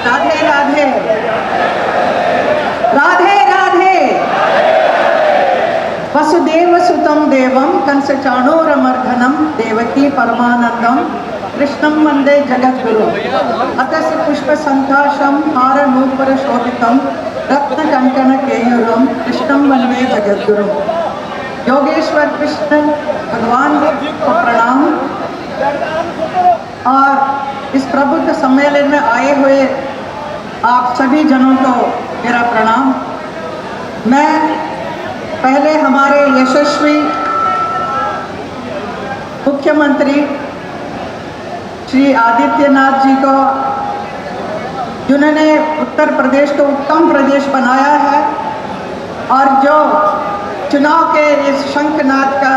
राधे राधे राधे राधे। वसुदेव सुतं देवं कंसचाणूरमर्दनं देवकी परमानंदं कृष्णं वंदे जगद्गुरुं। अतस्य पुष्पसन्ताशं हारनूपुरशोभितं रत्नकङ्कणकेयूरं कृष्णं वंदे जगद्गुरुं। योगेश्वर कृष्ण भगवान को प्रणाम। और इस प्रबुद्ध सम्मेलन में आए हुए आप सभी जनों को मेरा प्रणाम। मैं पहले हमारे यशस्वी मुख्यमंत्री श्री आदित्यनाथ जी को, जिन्होंने उत्तर प्रदेश को उत्तम प्रदेश बनाया है और जो चुनाव के इस शंखनाद का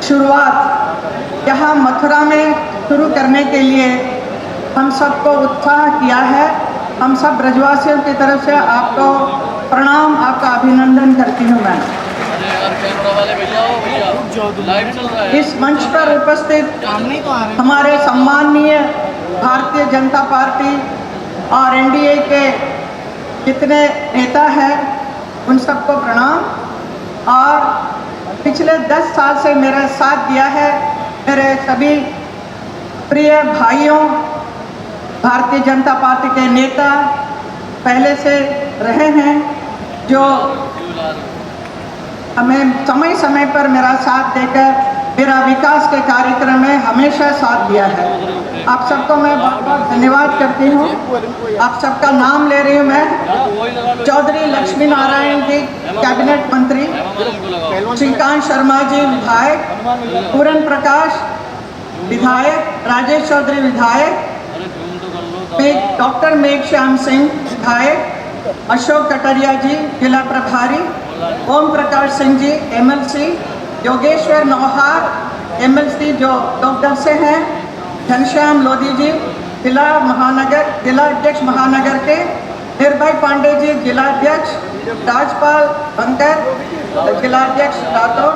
शुरुआत यहाँ मथुरा में शुरू करने के लिए हम सबको उत्साह किया है। हम सब ब्रजवासियों की तरफ से आपको प्रणाम, आपका अभिनंदन करती हूँ मैं। इस मंच पर उपस्थित हमारे सम्माननीय भारतीय जनता पार्टी और एनडीए के जितने नेता हैं उन सबको प्रणाम। और पिछले 10 साल से मेरा साथ दिया है मेरे सभी प्रिय भाइयों, भारतीय जनता पार्टी के नेता पहले से रहे हैं, जो हमें समय समय पर मेरा साथ देकर मेरा विकास के कार्यक्रम में हमेशा साथ दिया है। आप सबको मैं बहुत बहुत धन्यवाद करती हूँ। आप सबका नाम ले रही हूँ मैं। चौधरी लक्ष्मी नारायण जी कैबिनेट मंत्री, श्रीकांत शर्मा जी विधायक, पूरन प्रकाश विधायक, राजेश चौधरी विधायक, डॉक्टर मेघश्याम सिंह विधायक, अशोक कटरिया जी जिला प्रभारी, ओम प्रकाश सिंह जी एमएलसी, योगेश्वर नौहार एमएलसी जो डॉक्टर से हैं, घनश्याम लोधी जी जिला अध्यक्ष महानगर के, निर्भय पांडे जी जिला अध्यक्ष, राजपाल बंकर जिला अध्यक्ष राठौर,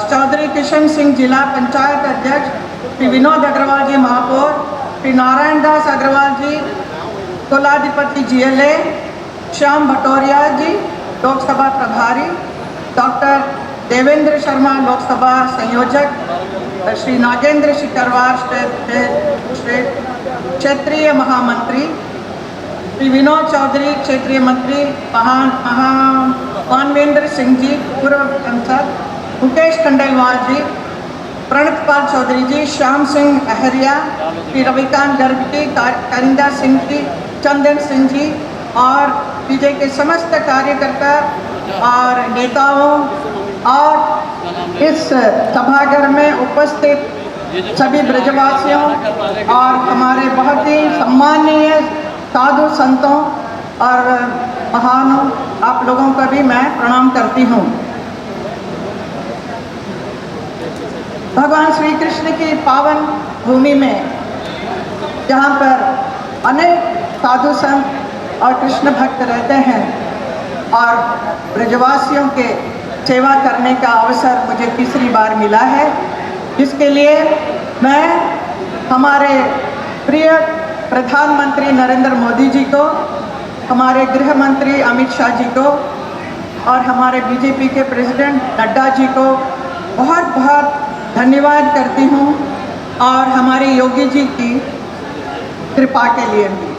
चौधरी किशन सिंह जिला पंचायत अध्यक्ष, श्री विनोद अग्रवाल जी महापौर, श्री नारायण दास अग्रवाल जी कुलाधिपति GLA, श्याम भटौरिया जी लोकसभा प्रभारी, डॉक्टर देवेंद्र शर्मा लोकसभा संयोजक, श्री नागेंद्र शिकरवार क्षेत्रीय महामंत्री, श्री विनोद चौधरी क्षेत्रीय मंत्री, मानवेंद्र सिंह जी पूर्व सांसद, मुकेश खंडेलवाल जी, प्रणतपाल चौधरी जी, श्याम सिंह अहरिया, श्री रविकांत गर्ग जी, करिंदा सिंह जी, चंदन सिंह जी और बीजे के समस्त कार्यकर्ता और नेताओं और इस सभागार में उपस्थित सभी ब्रजवासियों और हमारे बहुत ही सम्माननीय साधु संतों और महानों, आप लोगों का भी मैं प्रणाम करती हूँ। भगवान श्री कृष्ण की पावन भूमि में जहाँ पर अनेक साधु संत और कृष्ण भक्त रहते हैं और ब्रजवासियों के सेवा करने का अवसर मुझे तीसरी बार मिला है, जिसके लिए मैं हमारे प्रिय प्रधानमंत्री नरेंद्र मोदी जी को, हमारे गृह मंत्री अमित शाह जी को और हमारे बीजेपी के प्रेसिडेंट नड्डा जी को बहुत बहुत धन्यवाद करती हूँ। और हमारे योगी जी की कृपा के लिए भी,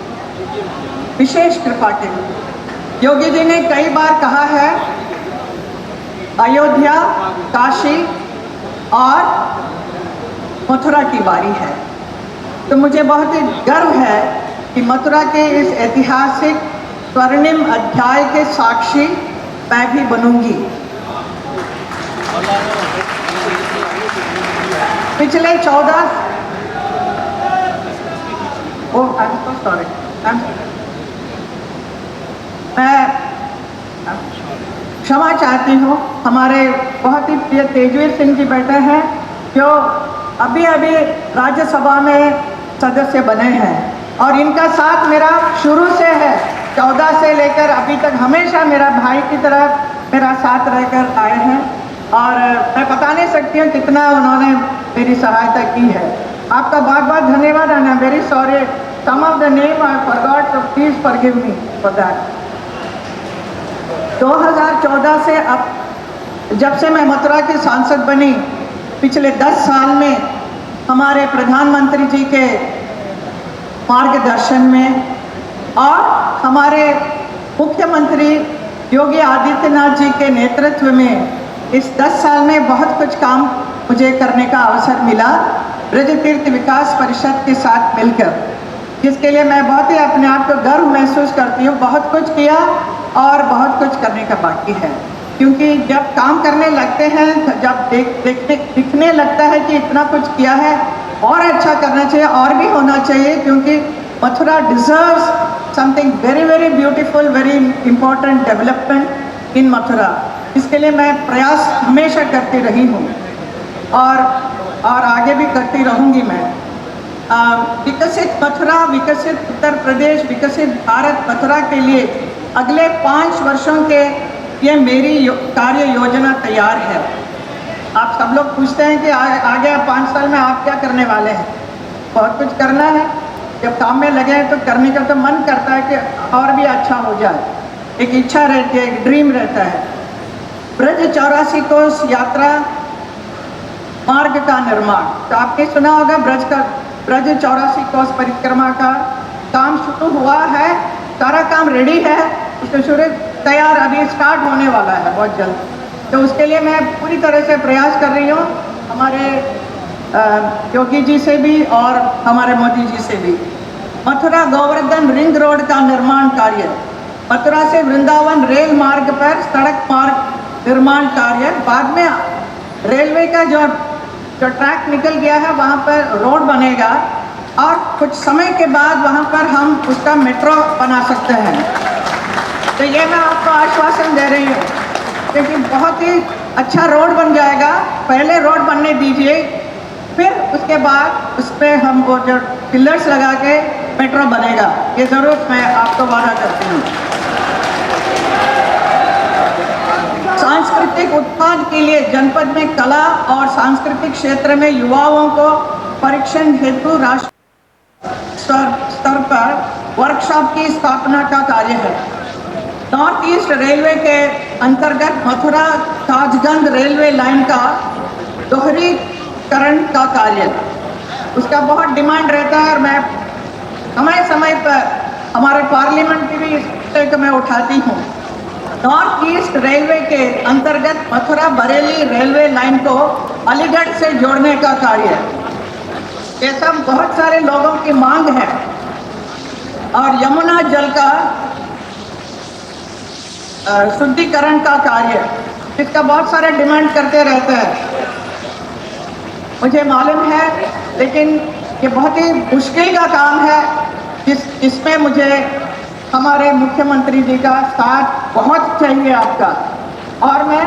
विशेष कृपा के लिए। योगी जी ने कई बार कहा है अयोध्या, काशी और मथुरा की बारी है, तो मुझे बहुत ही गर्व है कि मथुरा के इस ऐतिहासिक स्वर्णिम अध्याय के साक्षी मैं भी बनूंगी। पिछले 14 मैं क्षमा चाहती हूँ। हमारे बहुत ही प्रिय तेजवीर सिंह जी बैठे हैं, जो अभी अभी राज्यसभा में सदस्य बने हैं और इनका साथ मेरा शुरू से है। 14 से लेकर अभी तक हमेशा मेरा भाई की तरह मेरा साथ रहकर आए हैं और मैं बता नहीं सकती हूँ कितना उन्होंने मेरी सहायता की है। आपका बहुत बहुत धन्यवाद। I am very sorry some of the name I forgot, so please forgive me for that. 2014 से अब जब से मैं मथुरा की सांसद बनी, पिछले 10 साल में हमारे प्रधानमंत्री जी के मार्गदर्शन में और हमारे मुख्यमंत्री योगी आदित्यनाथ जी के नेतृत्व में इस 10 साल में बहुत कुछ काम मुझे करने का अवसर मिला ब्रज तीर्थ विकास परिषद के साथ मिलकर, जिसके लिए मैं बहुत ही अपने आप को गर्व महसूस करती हूँ। बहुत कुछ किया और बहुत कुछ करने का बाकी है, क्योंकि जब काम करने लगते हैं, जब दिखने लगता है कि इतना कुछ किया है और अच्छा करना चाहिए और भी होना चाहिए, क्योंकि Mathura deserves something very very beautiful, very important development in Mathura. इसके लिए मैं प्रयास हमेशा करती रही हूँ और आगे भी करती रहूँगी मैं। विकसित मथुरा, विकसित उत्तर प्रदेश, विकसित भारत मथुरा के लिए अगले 5 वर्षों के ये मेरी कार्य योजना तैयार है। आप सब लोग पूछते हैं कि आगे 5 साल में आप क्या करने वाले हैं। बहुत कुछ करना है, जब काम में लगे हैं तो करने का तो मन करता है कि और भी अच्छा हो जाए, एक इच्छा रहती है, एक ड्रीम रहता है। ब्रज 84 कोस यात्रा मार्ग का निर्माण, तो आपने सुना होगा ब्रज 84 कोस परिक्रमा का काम शुरू हुआ है, सारा काम रेडी है, उसका शुरू तैयार अभी स्टार्ट होने वाला है बहुत जल्द। तो उसके लिए मैं पूरी तरह से प्रयास कर रही हूँ, हमारे योगी जी से भी और हमारे मोदी जी से भी। मथुरा गोवर्धन रिंग रोड का निर्माण कार्य, मथुरा से वृंदावन रेल मार्ग पर सड़क मार्ग निर्माण कार्य, बाद में रेलवे का जो ट्रैक निकल गया है वहाँ पर रोड बनेगा और कुछ समय के बाद वहाँ पर हम उसका मेट्रो बना सकते हैं। तो ये मैं आपको आश्वासन दे रही हूँ, क्योंकि बहुत ही अच्छा रोड बन जाएगा। पहले रोड बनने दीजिए, फिर उसके बाद उस पर हम वो जो पिलर्स लगा के मेट्रो बनेगा, ये ज़रूर मैं आपको वादा करती हूँ। सांस्कृतिक उत्थान के लिए जनपद में कला और सांस्कृतिक क्षेत्र में युवाओं को परीक्षण हेतु राष्ट्रीय स्तर पर वर्कशॉप की स्थापना का कार्य है। नॉर्थ ईस्ट रेलवे के अंतर्गत मथुरा ताजगंज रेलवे लाइन का दोहरीकरण का कार्य, उसका बहुत डिमांड रहता है और मैं समय समय पर हमारे पार्लियामेंट की भी इस विषय को मैं उठाती हूँ। नॉर्थ ईस्ट रेलवे के अंतर्गत मथुरा बरेली रेलवे लाइन को अलीगढ़ से जोड़ने का कार्य, ये सब बहुत सारे लोगों की मांग है। और यमुना जल का शुद्धिकरण का कार्य, इसका बहुत सारे डिमांड करते रहते हैं, मुझे मालूम है, लेकिन ये बहुत ही मुश्किल का काम है, जिसमें मुझे हमारे मुख्यमंत्री जी का साथ बहुत चाहिए आपका। और मैं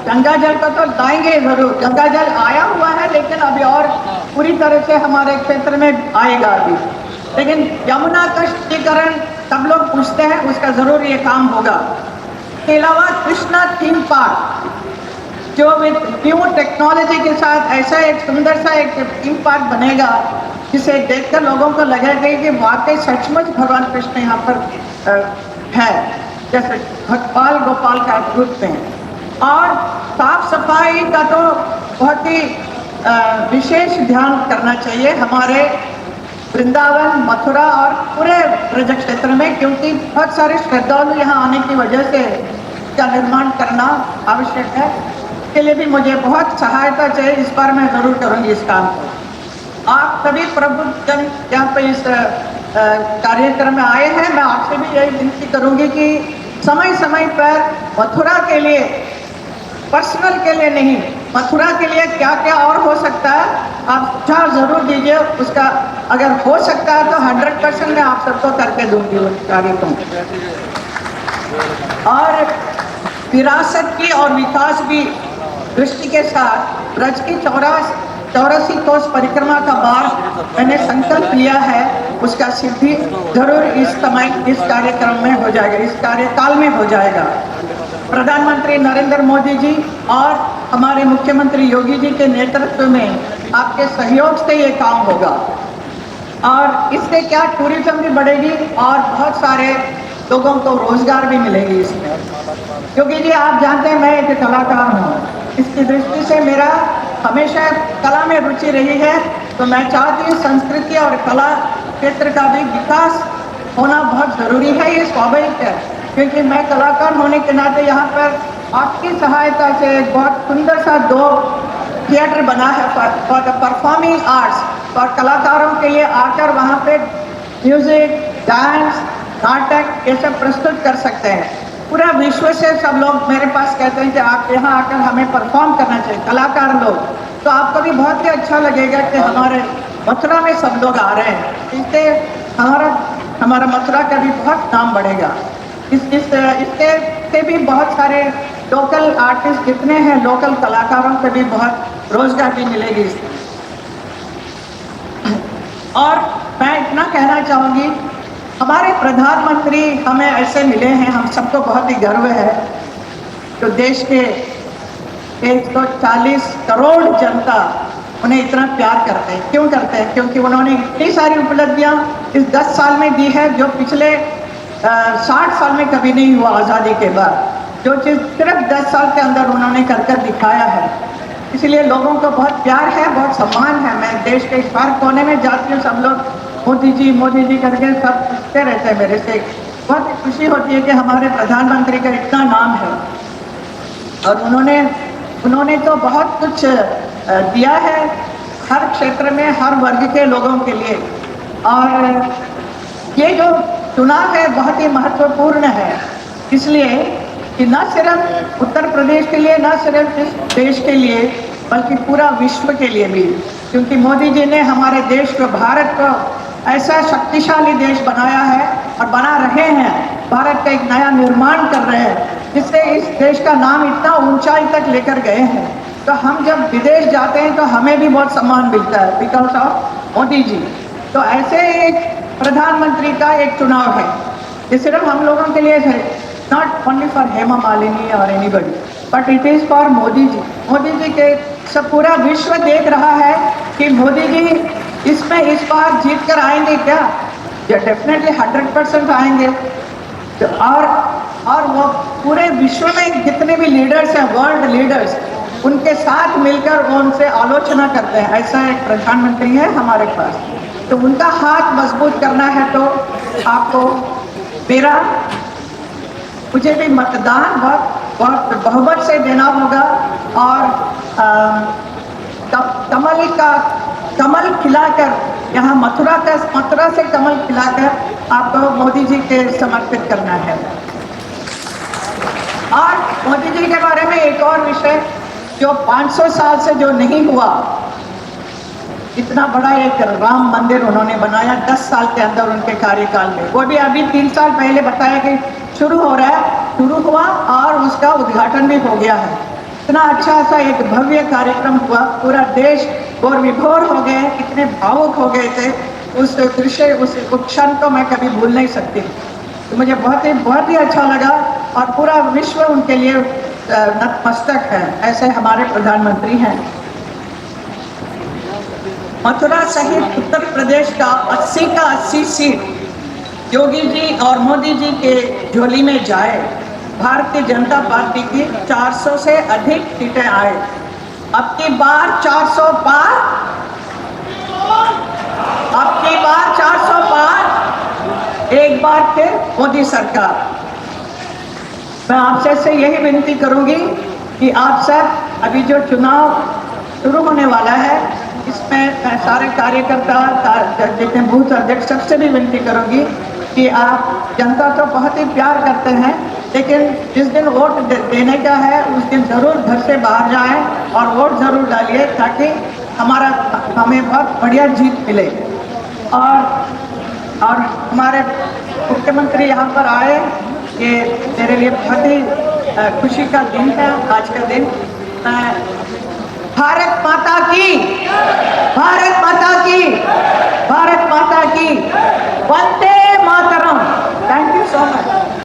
गंगा जल को तो लाएंगे ज़रूर, गंगा जल आया हुआ है लेकिन अभी और पूरी तरह से हमारे क्षेत्र में आएगा अभी। लेकिन यमुना का शुद्धिकरण सब लोग पूछते हैं, उसका ज़रूर ये काम होगा। इसके अलावा कृष्णा थीम पार्क, जो विद न्यू टेक्नोलॉजी के साथ ऐसा एक सुंदर सा एक थीम पार्क बनेगा, जिसे देखकर लोगों को लगेगा कि वाकई सचमुच भगवान कृष्ण यहाँ पर है, जैसे भगवान गोपाल का रूप में। और साफ सफाई का तो बहुत ही विशेष ध्यान करना चाहिए हमारे वृंदावन, मथुरा और पूरे ब्रज क्षेत्र में, क्योंकि बहुत सारे श्रद्धालु यहाँ आने की वजह से इसका निर्माण करना आवश्यक है। इसके लिए भी मुझे बहुत सहायता चाहिए, इस बार मैं ज़रूर करूँगी इस काम को। आप सभी प्रबुद्धजन यहाँ पे इस कार्यक्रम में आए हैं, मैं आपसे भी यही विनती करूँगी कि समय समय पर मथुरा के लिए, पर्सनल के लिए नहीं, मथुरा के लिए क्या क्या और हो सकता है आप सुझाव ज़रूर दीजिए। उसका अगर हो सकता है तो 100% मैं आप सबको करके दूँगी उस कार्य को। और विरासत की और विकास भी दृष्टि के साथ ब्रज की 84 कोस परिक्रमा का मार्ग मैंने संकल्प लिया है, उसका सिद्धि जरूर इस कार्यक्रम में हो जाएगा, इस कार्यकाल में हो जाएगा। प्रधानमंत्री नरेंद्र मोदी जी और हमारे मुख्यमंत्री योगी जी के नेतृत्व में आपके सहयोग से ये काम होगा और इससे क्या टूरिज्म भी बढ़ेगी और बहुत सारे लोगों को रोजगार भी मिलेगी इसमें। क्योंकि जी आप जानते हैं मैं एक कलाकार हूँ, इसकी दृष्टि से मेरा हमेशा कला में रुचि रही है, तो मैं चाहती हूँ संस्कृति और कला क्षेत्र का भी विकास होना बहुत ज़रूरी है। ये स्वाभाविक है क्योंकि मैं कलाकार होने के नाते यहाँ पर आपकी सहायता से एक बहुत सुंदर सा 2 थिएटर बना है फॉर द परफॉर्मिंग आर्ट्स, और कलाकारों के लिए आकर वहाँ पे म्यूजिक, डांस, नाटक ये सब प्रस्तुत कर सकते हैं। पूरा विश्व से सब लोग मेरे पास कहते हैं कि आप यहाँ आकर हमें परफॉर्म करना चाहिए, कलाकार लोग। तो आपको भी बहुत ही अच्छा लगेगा कि हमारे मथुरा में सब लोग आ रहे हैं, इससे हमारा मथुरा का भी बहुत नाम बढ़ेगा। इसके से भी बहुत सारे लोकल आर्टिस्ट जितने हैं, लोकल कलाकारों को भी बहुत रोजगार भी मिलेगी इसमें। और मैं इतना कहना चाहूँगी, हमारे प्रधानमंत्री हमें ऐसे मिले हैं, हम सबको बहुत ही गर्व है। तो देश के 140 करोड़ जनता उन्हें इतना प्यार करते हैं। क्यों करते हैं? क्योंकि उन्होंने इतनी सारी उपलब्धियां इस 10 साल में दी है जो पिछले 60 साल में कभी नहीं हुआ आज़ादी के बाद। जो चीज़ सिर्फ 10 साल के अंदर उन्होंने कर दिखाया है, इसलिए लोगों को बहुत प्यार है, बहुत सम्मान है। मैं देश के इस पार कोने में जाती हूँ, सब लोग मोदी जी करके सब पूछते रहते हैं मेरे से। बहुत खुशी होती है कि हमारे प्रधानमंत्री का इतना नाम है और उन्होंने तो बहुत कुछ दिया है हर क्षेत्र में, हर वर्ग के लोगों के लिए। और ये जो चुनाव है बहुत ही महत्वपूर्ण है, इसलिए कि न सिर्फ उत्तर प्रदेश के लिए, न सिर्फ इस देश के लिए, बल्कि पूरा विश्व के लिए भी। क्योंकि मोदी जी ने हमारे देश को, भारत को ऐसा शक्तिशाली देश बनाया है और बना रहे हैं। भारत का एक नया निर्माण कर रहे हैं जिससे इस देश का नाम इतना ऊंचाई तक लेकर गए हैं। तो हम जब विदेश जाते हैं तो हमें भी बहुत सम्मान मिलता है बिकॉज ऑफ मोदी जी। तो ऐसे एक प्रधानमंत्री का एक चुनाव है, ये सिर्फ हम लोगों के लिए है, not only for Hema Malini और anybody, but it is for Modi ji. Modi ji के सब पूरा विश्व देख रहा है कि मोदी जी इसमें इस बार जीत कर आएंगे क्या? डेफिनेटली 100% आएंगे। तो और वो पूरे विश्व में जितने भी लीडर्स हैं, वर्ल्ड लीडर्स, उनके साथ मिलकर वो उनसे आलोचना करते हैं। ऐसा एक प्रधानमंत्री है हमारे पास, तो उनका हाथ मजबूत करना है तो आपको मुझे भी मतदान बहुत बहुमत से देना होगा। और कमल खिलाकर, यहाँ मथुरा से कमल खिलाकर आपको मोदी जी के समर्पित करना है। और मोदी जी के बारे में एक और विषय, जो 500 साल से जो नहीं हुआ, इतना बड़ा एक राम मंदिर उन्होंने बनाया 10 साल के अंदर उनके कार्यकाल में। वो भी अभी 3 साल पहले बताया कि शुरू हुआ और उसका उद्घाटन भी हो गया है। इतना अच्छा सा एक भव्य कार्यक्रम हुआ, पूरा देश और विभोर हो गए, इतने भावुक हो गए थे। उस दृश्य, उस क्षण को मैं कभी भूल नहीं सकती। तो मुझे बहुत ही अच्छा लगा और पूरा विश्व उनके लिए नतमस्तक है। ऐसे हमारे प्रधानमंत्री हैं। मथुरा सहित उत्तर प्रदेश का 80 का 80 सीट योगी जी और मोदी जी के झोली में जाए। भारतीय जनता पार्टी की 400 से अधिक सीटें आए। अब की बार 400 पार, अब की बार 400 पार, एक बार फिर मोदी सरकार। मैं आपसे से यही विनती करूंगी कि आप सब, अभी जो चुनाव शुरू होने वाला है, इसमें मैं सारे कार्यकर्ता, जितने बूथ अध्यक्ष, सबसे भी विनती करूंगी कि आप जनता तो बहुत ही प्यार करते हैं, लेकिन जिस दिन वोट देने का है उस दिन ज़रूर घर से बाहर जाएं और वोट ज़रूर डालिए, ताकि हमें बहुत बढ़िया जीत मिले। और हमारे मुख्यमंत्री यहाँ पर आए, ये मेरे लिए बहुत ही खुशी का दिन है आज का दिन। भारत माता की, भारत माता की, भारत माता की, वंदे मातरम। Thank you so much.